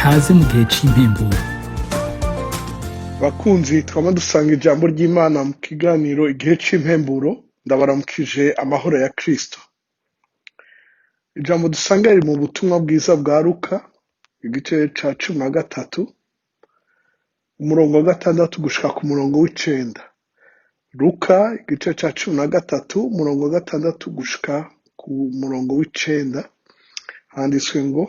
kaze mu gihe c'impemburo. Bakunzi twama dusanga ijambo ry'Imana mu kiganiro igihe c'impemburo, ndabaramukije amahoro ya Kristo. Ijambo dusanga riri mu butumwa bwiza bwa Luka igice ca 13 umurongo wa 6 gushika ku murongo w'9. Luka igice ca 13 umurongo wa 6 gushika ku murongo w'9 handitswe ngo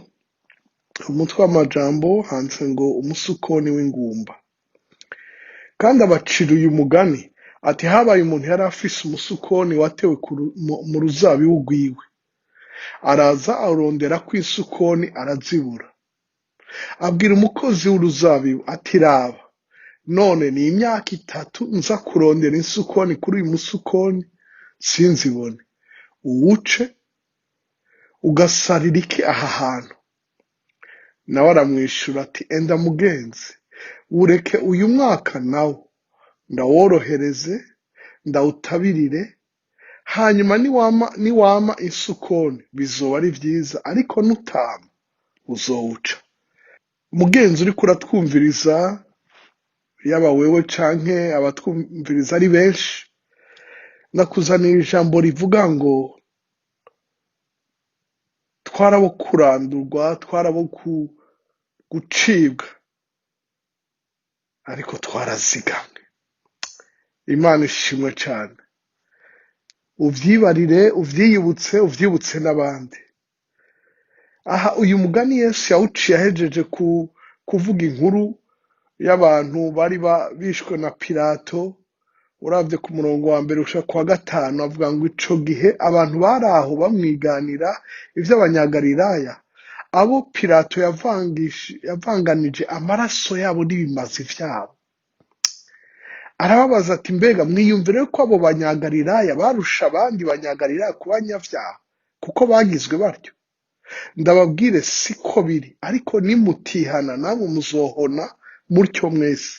umutwe w'amajambo handitse ngo umusukoni w'ingumba. Kandi abacira uyu mugani ati habaye umuntu yari afise umusukoni watewe mu ruzabibu rwiwe, araza arondera kw'isukoni arazibura. Abwira umukozi w'uruzabibu ati raba, none ni imyaka 3 nza kurondera isukoni kuri uyu musukoni sinzibone, uwuce ugasarira iki aha hantu? Nawe aramwishura ati enda mugenzi, ureke uyu mwaka nawo ndaworohereze ndawutabirire, hanyuma niwama isukoni bizoba ari vyiza, ariko nutama uzowuca. Mugenzi uriko uratwumviriza, yaba wewe canke abatwumviriza ari benshi, nakuzanira ijambo rivuga ngo twarabokurandurwa, twarabokugucibwa, ariko twarazigamwe. Imana ishimwe cane. Uvyibarire, uvyibutse n'abandi. Aha uyu mugani Yesu yawuciye ahejeje kuvuga inkuru y'abantu bari bishwe na Pilato. Uravye ku murongo wa mbere gushika kwa 5 avuga ngo ico gihe abantu bari aho bamwiganira ivy'abanyagalilaya, abo Pilato yavanganije amaraso yabo n'ibimazi vyabo. Arababaza ati mbega mwiyumvire ko abo banyagalilaya barusha abandi banyagalilaya kuba abanyavyaha kuko bagizwe batyo? Ndababwire siko biri, ariko nimutihana namwe muzohona mutyo mwese.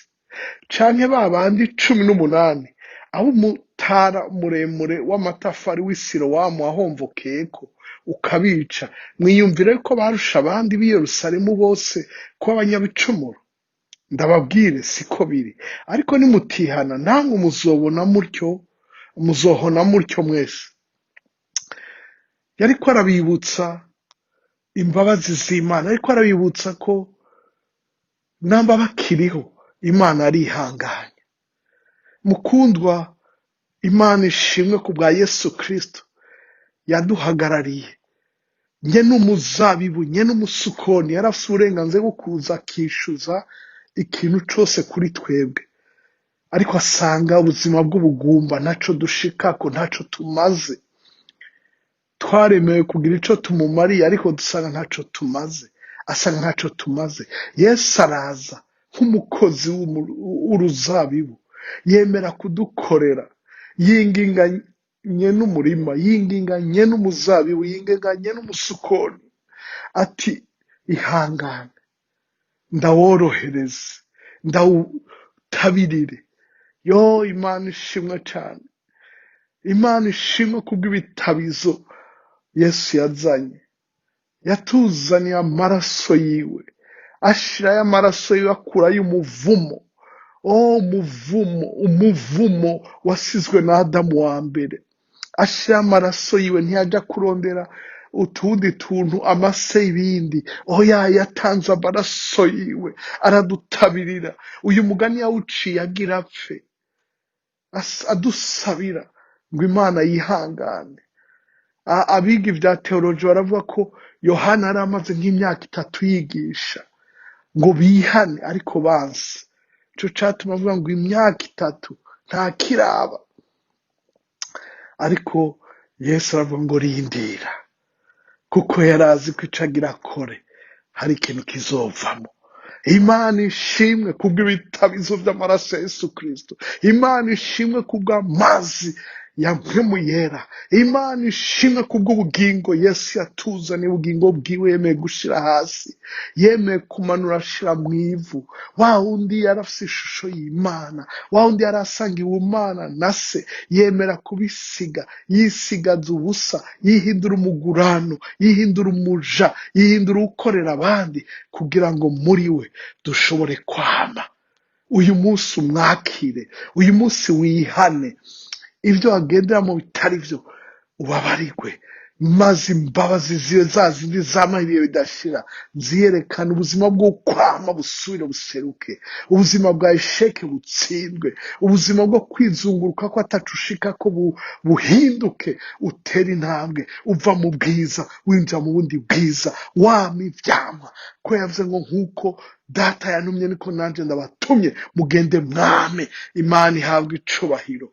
Canke babandi 18 abo umutara muremure w'amatafari w'Isilowamu wahomvokeyeko ukabica, mwiyumvire ko barusha abandi b'i Yerusalemu bose kuba abanyabicumuro? Ndababwire siko biri, ariko nimutihana namwe muzohona mutyo mwese. Yariko arabibutsa imbabazi z'Imana, ariko arabibutsa ko namba bakiriho Imana arihanganye. Mukundwa, Imana ishimwe ku bwa Yesu Kristo yaduhagarariye. Nye n'umuzabibu, nye n'umusukoni, yarafise uburenganzira bwo kuza akishuza ikintu cose kuri twebwe, ariko asanga ubuzima bw'ubugumba ntaco dushikako, ntaco tumaze. Twaremewe kugira ico tumumariye, ariko dusanga ntaco tumaze, asanga ntaco tumaze. Yesu araza nk'umukozi w'uruzabibu, yemera kudukorera, yinginganye n'umurima, yinginganye n'umuzabibu, yinginganye n'umusukoni, ati ihangane ndaworohereze ndawutabirire. Yo, Imana ishimwe cane. Imana ishimwe kubw'ibitabizo Yesu yazanye. Yatuzaniye amaraso yiwe, ashirayo amaraso yiwe akurayo umuvumo. Umuvumo wasizwe na Adamu wa mbere. Ashirayo amaraso yiwe, ntiyaja kurondera utundi tuntu amase ibindi. Yatanze amaraso yiwe aradutabirira. Uyu mugani yawuciye agira apfe, adusabira ngo Imana yihangane. Abiga ivya teoloji baravuga ko Yohana yari amaze nk'imyaka 3 yigisha ngo bihane, ariko banse. Ico catuma avuga ngo imyaka 3 nta kiraba. Ariko Yesu aravuga ngo rindira, kuko yarazi ko ico agira akore hari ikintu kizovamo. Imana ishimwe kubw'ibitabizo vy'amaraso ya Yesu Kristo. Imana ishimwe kubw'amazi ya mpwemu yera. Imana ishimwe kubw'ubugingo Yesu yatuzaniye, ubugingo bwiwe yemeye gushira hasi, yemeye kumanura ashira mu ivu. Wa wundi yarafise ishusho y'Imana, wa wundi yarasangiwe ubumana na se, yemera kubisiga, yisigaza ubusa, yihindura umugurano, yihindura umuja, yihindura ukorera abandi, kugira ngo muri we dushobore kwama. Uyu munsi umwakire, uyu munsi wihane, ibyo wagenderamo bitari byo ubabarirwe, maze imbabazi ziwe za zindi z'amahirwe bidashira ziyerekana ubuzima bwo kwama busubire buseruke, ubuzima bwa esheke butsindwe, ubuzima bwo kwizunguruka ko atacushika ko buhinduke, utera intambwe uva mu bwiza winjira mu bundi bwiza, wama ivyamwa ko yavuze ngo nk'uko data yantumye niko nanje ndabatumye, mugende mwame. Imana ihabwa icubahiro.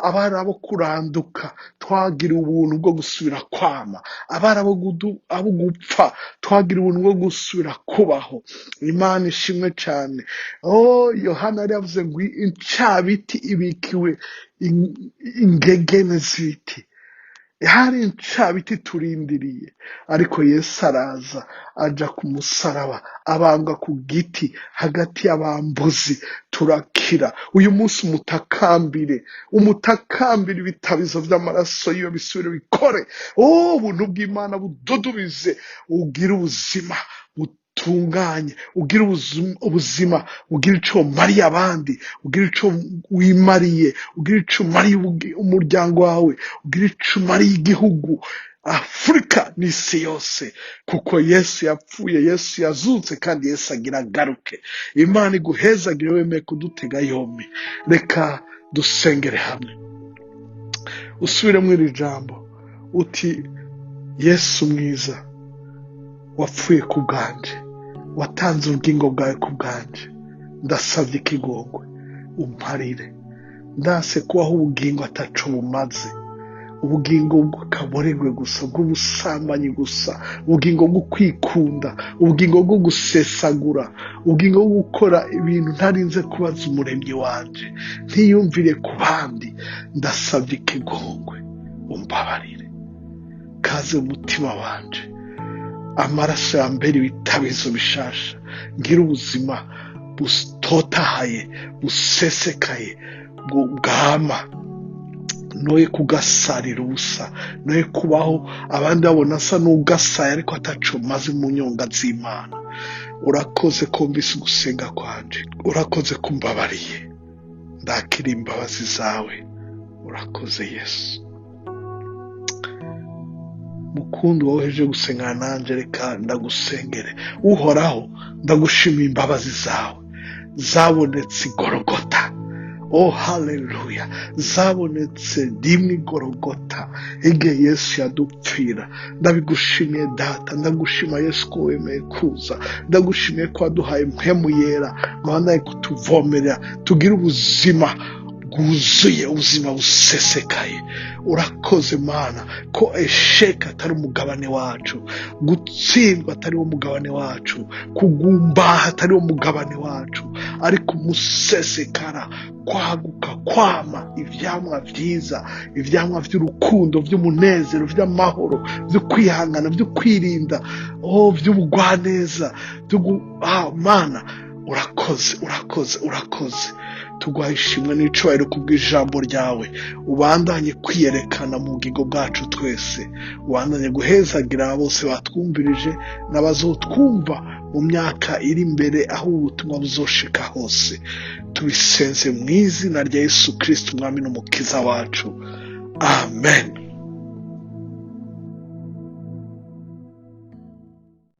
Abari abo kuranduka twagira ubuntu bwo gusubira kwama, abari abo gupfa twagira ubuntu bwo gusubira kubaho. Imana ishimwe cyane. Yohana yari yavuze ngo incabiti ibikiwe ingegene z'ibiti. Hari incabiti turindiriye, ariko Yesu araza aja ku musaraba, abambwa ku giti hagati y'abambuzi, turakira. Uyu munsi umutakambire ibitabizo by'amaraso yiwe bisubire bikore. Ubuntu bw'Imana bududubize, ugire ubuzima butunganye, ugire ubuzima ugira ico mariye abandi, ugira ico wimariye, ugira ico mariye umuryango wawe, ugira ico mariye igihugu, Afurika n'isi yose, kuko Yesu yapfuye, Yesu yazutse, kandi Yesu agira agaruke. Imana iguhezagire wemeye kudutega yombi. Reka dusengere hamwe, usubire muri iri jambo uti: Yesu mwiza, wapfuye ku bwanje, watanze ubugingo bwawe ku bwanje, ndasabye ikigongwe umparire. Ndase kubaho ubugingo ataco bumaze, ubugingo bw'akaborerwe gusa, bw'ubusambanyi gusa, ubugingo bwo kwikunda, ubugingo bwo gusesagura, ubugingo bwo gukora ibintu ntarinze kubaza umuremyi wanje, ntiyumvire ku bandi. Ndasabye ikigongwe umbabarire, kaze umutima wanje, amaraso yambere ibitabizo bishasha, ngira ubuzima butotahaye, busesekaye, bwama, noye kugasarira ubusa, noye kubaho abandi babona asa n'ugasaye ariko ataco maze mu nyonga z'Imana. Urakoze kumvise gusenga kwanje, urakoze kumbabariye, ndakira imbabazi zawe. Urakoze Yesu. Mukundu woheje gusengana nanje, reka ndagusengere. Uhoraho, ndagushimiye imbabazi zawe zabonetse Golgota. Haleluya, zabonetse rimwe Golgota, igihe Yesu yadupfira. Ndabigushimiye Data, ndagushima Yesu ko wemeye kuza, ndagushimiye ko waduhaye mpwemu yera, mwana kutuvomerera tugira ubuzima bwuzuye, ubuzima busesekaye. Urakoze Mana ko esheka atari umugabane wacu, gutsindwa atari wo mugabane wacu, kugumbaha atari wo mugabane wacu, ariko umusesekara, kwaguka, kwama ivyamwa vyiza, ivyamwa vy'urukundo, vy'umunezero, vy'amahoro, vyo kwihangana, vyo kwirinda, vy'ubugwaneza, Mana urakoze. Tugwaye ishimwe n'icubahiro kubw'ijambo ryawe. Ubandanye kwiyerekana mu bugingo bwacu twese, ubandanye guhezagira bose batwumvirije n'abazotwumva mu myaka iri imbere, aho ubutumwa buzoshika hose. Tubisenze mu izina rya Yesu Kristo, umwami n'umukiza wacu. Amen.